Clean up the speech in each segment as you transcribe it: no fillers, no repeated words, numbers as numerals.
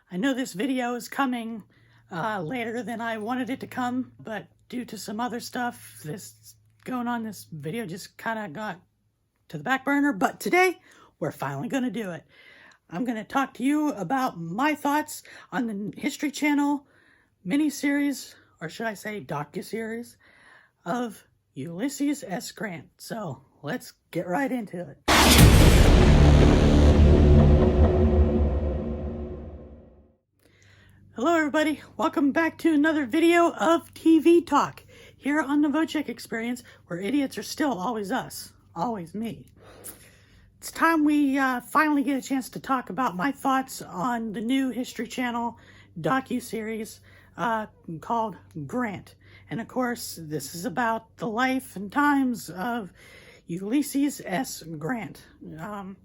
I know this video is coming later than I wanted it to come, but due to some other stuff this going on, this video just kind of got to the back burner. But today, we're finally going to do it. I'm going to talk to you about my thoughts on the History Channel miniseries, or should I say docuseries, of Ulysses S. Grant. So let's get right into it. Hello everybody, welcome back to another video of TV Talk here on the Wojciech Experience, where idiots are still always us, always me. It's time we finally get a chance to talk about my thoughts on the new History Channel docuseries called Grant. And of course, this is about the life and times of Ulysses S. Grant. And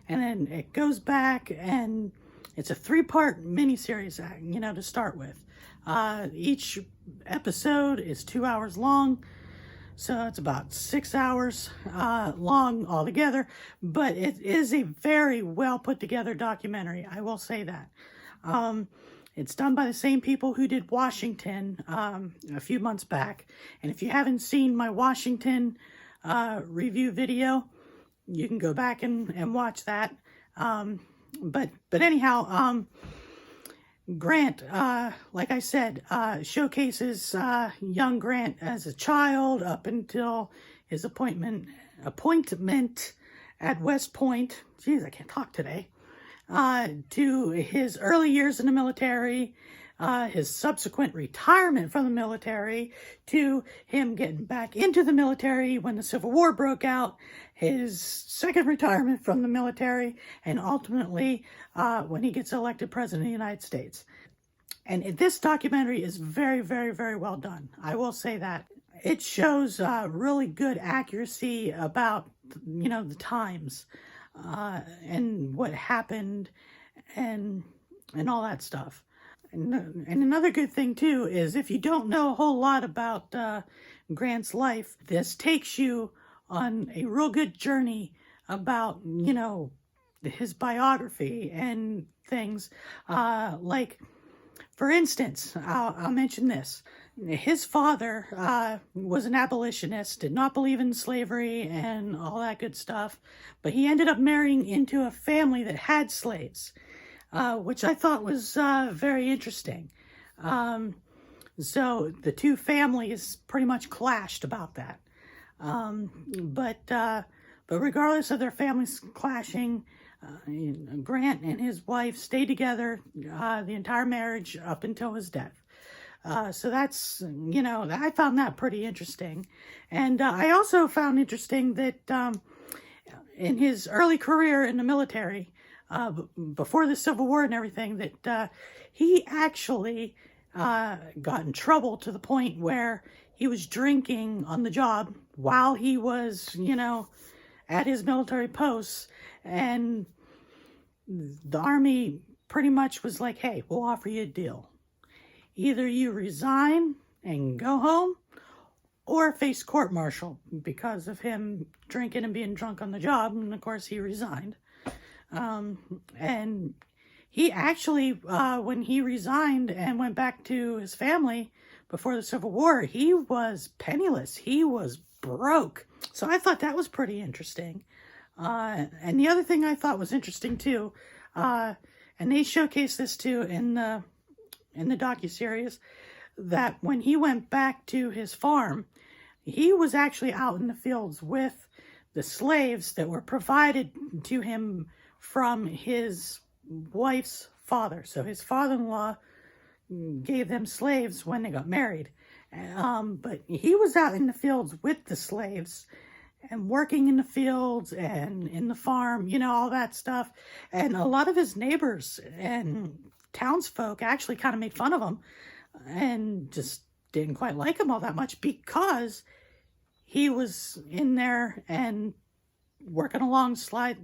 then it goes back, and it's a three-part miniseries, to start with. Each episode is 2 hours long, so it's about 6 hours long altogether, but it is a very well put together documentary, I will say that. It's done by the same people who did Washington a few months back, and if you haven't seen my Washington review video, you can go back and watch that. But anyhow, Grant, like I said, showcases young Grant as a child up until his appointment at West Point. Jeez, I can't talk today. To his early years in the military, his subsequent retirement from the military, to him getting back into the military when the Civil War broke out, his second retirement from the military, and ultimately when he gets elected president of the United States. And this documentary is very, very, very well done. I will say that. It shows really good accuracy about, the times and what happened and all that stuff. And another good thing, too, is if you don't know a whole lot about Grant's life, this takes you on a real good journey about, his biography and things. Like, for instance, I'll mention this. His father was an abolitionist, did not believe in slavery and all that good stuff, but he ended up marrying into a family that had slaves. Which I thought was very interesting. So the two families pretty much clashed about that. But regardless of their families clashing, Grant and his wife stayed together the entire marriage up until his death. So that's, I found that pretty interesting. And I also found interesting that in his early career in the military, before the Civil War and everything, that he actually got in trouble to the point where he was drinking on the job while he was, at his military posts, and the Army pretty much was like, hey, we'll offer you a deal. Either you resign and go home, or face court-martial because of him drinking and being drunk on the job, and of course he resigned. And he actually, when he resigned and went back to his family before the Civil War, he was penniless. He was broke. So I thought that was pretty interesting. And the other thing I thought was interesting too, and they showcased this too in the docuseries, that when he went back to his farm, he was actually out in the fields with the slaves that were provided to him from his wife's father. So his father-in-law gave them slaves when they got married. But he was out in the fields with the slaves and working in the fields and in the farm, all that stuff. And a lot of his neighbors and townsfolk actually kind of made fun of him and just didn't quite like him all that much because he was in there and working alongside,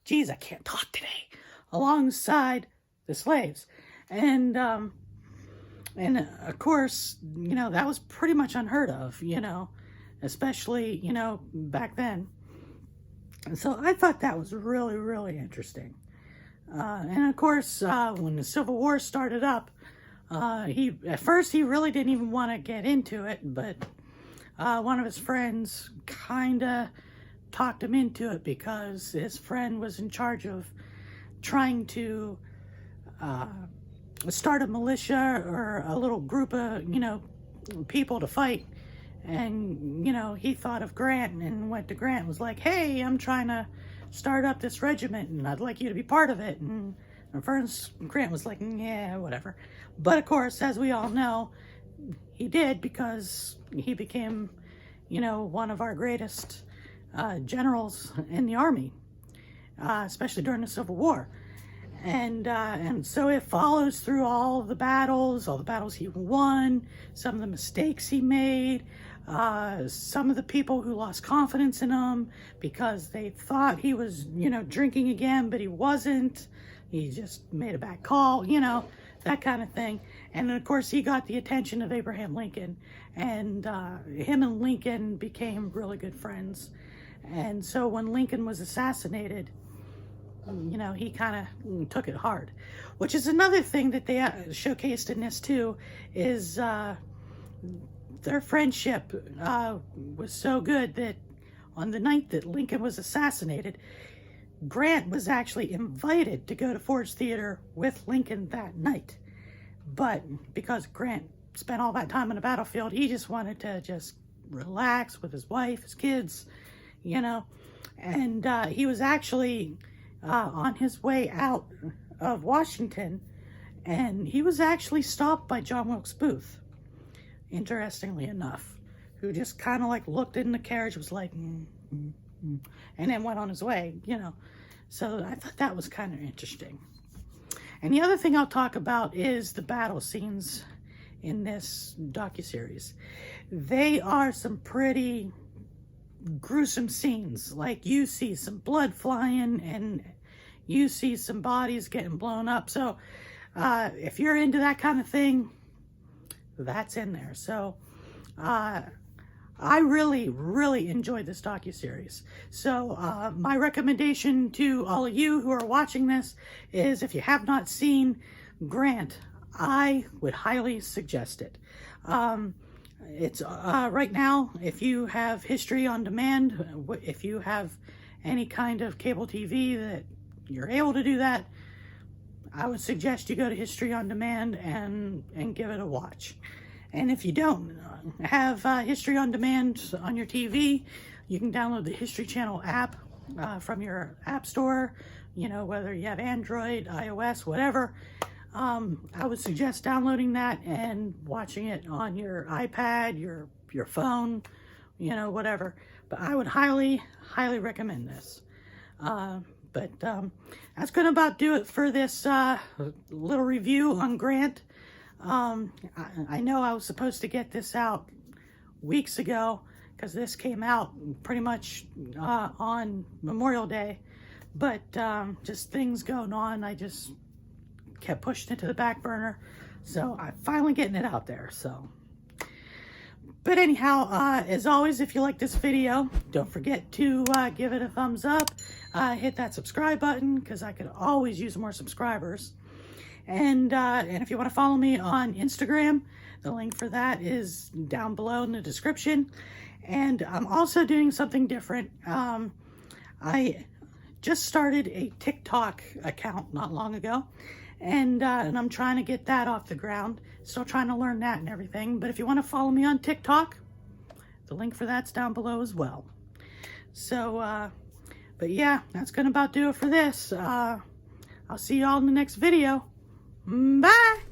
geez, I can't talk today, alongside the slaves. And of course, that was pretty much unheard of, especially, back then. And so I thought that was really, really interesting. And of course, when the Civil War started up, at first he really didn't even want to get into it, but one of his friends kind of talked him into it because his friend was in charge of trying to start a militia or a little group of, people to fight. And, he thought of Grant and went to Grant and was like, hey, I'm trying to start up this regiment and I'd like you to be part of it. And at first Grant was like, yeah, whatever. But of course, as we all know, he did, because he became, one of our greatest generals in the Army, especially during the Civil War. And so it follows through all the battles he won, some of the mistakes he made, some of the people who lost confidence in him because they thought he was, drinking again, but he wasn't. He just made a bad call, that kind of thing. And of course, he got the attention of Abraham Lincoln, and him and Lincoln became really good friends. And so when Lincoln was assassinated, he kind of took it hard, which is another thing that they showcased in this too, is their friendship was so good that on the night that Lincoln was assassinated, Grant was actually invited to go to Ford's Theater with Lincoln that night. But because Grant spent all that time on the battlefield, he just wanted to just relax with his wife, his kids, and he was actually on his way out of Washington, and he was actually stopped by John Wilkes Booth, interestingly enough, who just kind of like looked in the carriage, was like, and then went on his way, So I thought that was kind of interesting. And the other thing I'll talk about is the battle scenes in this docuseries. They are some pretty gruesome scenes. Like, you see some blood flying and you see some bodies getting blown up. So if you're into that kind of thing, that's in there. So I really enjoyed this docuseries. So my recommendation to all of you who are watching this is, if you have not seen Grant, I would highly suggest it. It's right now, if you have History on Demand, if you have any kind of cable TV that you're able to do that, I would suggest you go to History on Demand and give it a watch. And if you don't have History on Demand on your TV, you can download the History Channel app from your app store, whether you have Android, iOS, whatever. I would suggest downloading that and watching it on your iPad, your phone, whatever. But I would highly recommend this. But that's going to about do it for this little review on Grant. I know I was supposed to get this out weeks ago, because this came out pretty much on Memorial Day, but just things going on, I just kept pushing it to the back burner. So I'm finally getting it out there. So, but anyhow, as always, if you like this video, don't forget to give it a thumbs up, hit that subscribe button, because I could always use more subscribers. And if you want to follow me on Instagram, the link for that is down below in the description. And I'm also doing something different. I just started a TikTok account not long ago, and I'm trying to get that off the ground. Still trying to learn that and everything. But if you want to follow me on TikTok, the link for that's down below as well. So, but yeah, that's gonna about do it for this. I'll see you all in the next video. Bye!